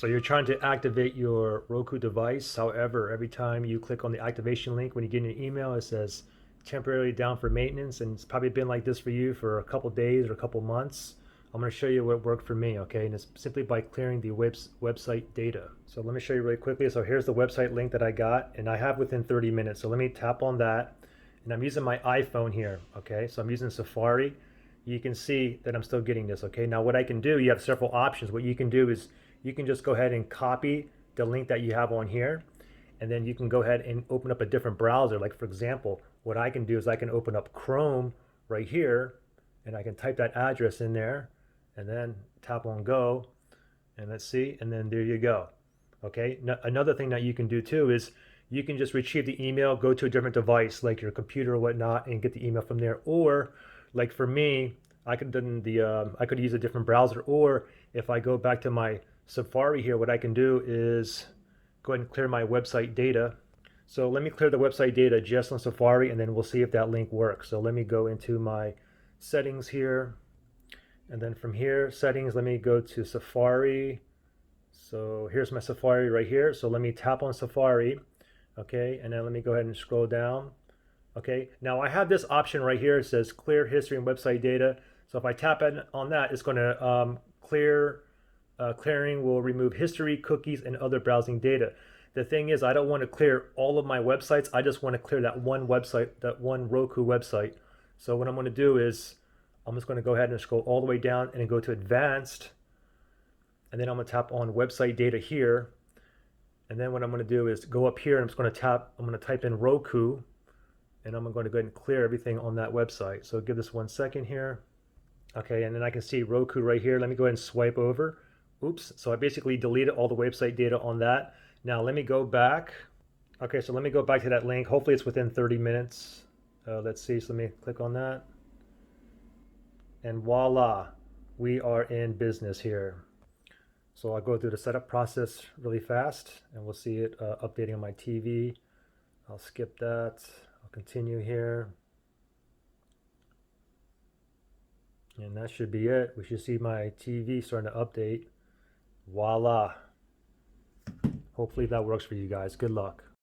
So you're trying to activate your Roku device. However, every time you click on the activation link, when you get an email, it says temporarily down for maintenance. And it's probably been like this for you for a couple days or a couple months. I'm going to show you what worked for me, okay? And it's simply by clearing the website data. So let me show you really quickly. So here's the website link that I got, and I have within 30 minutes. So let me tap on that. And I'm using my iPhone here, okay? So I'm using Safari. You can see that I'm still getting this, okay? Now what I can do, you have several options. What you can do is you can just go ahead and copy the link that you have on here, and then you can go ahead and open up a different browser. Like for example, what I can do is I can open up Chrome right here, and I can type that address in there, and then tap on go, and let's see, and then there you go. Okay, now, another thing that you can do too is you can just retrieve the email, go to a different device like your computer or whatnot, and get the email from there. Or like for me, I could use a different browser. Or if I go back to my Safari here, what I can do is go ahead and clear my website data. So let me clear the website data just on Safari, and then we'll see if that link works. So let me go into my settings here. And then from here, settings, let me go to Safari. So here's my Safari right here. So let me tap on Safari. Okay, and then let me go ahead and scroll down. Okay, now I have this option right here. It says clear history and website data. So if I tap on that, it's going to clearing will remove history, cookies, and other browsing data. The thing is, I don't want to clear all of my websites. I just want to clear that one website, that one Roku website. So what I'm going to do is I'm just going to go ahead and scroll all the way down and then go to advanced. And then I'm going to tap on website data here. And then what I'm going to do is go up here and I'm just going to I'm going to type in Roku. And I'm going to go ahead and clear everything on that website. So give this 1 second here. Okay, and then I can see Roku right here. Let me go ahead and swipe over. Oops, so I basically deleted all the website data on that. Now let me go back. Okay, so let me go back to that link. Hopefully it's within 30 minutes. Let's see, so let me click on that. And voila, we are in business here. So I'll go through the setup process really fast, and we'll see it updating on my TV. I'll skip that. I'll continue here. And that should be it. We should see my TV starting to update. Voila. Hopefully that works for you guys. Good luck.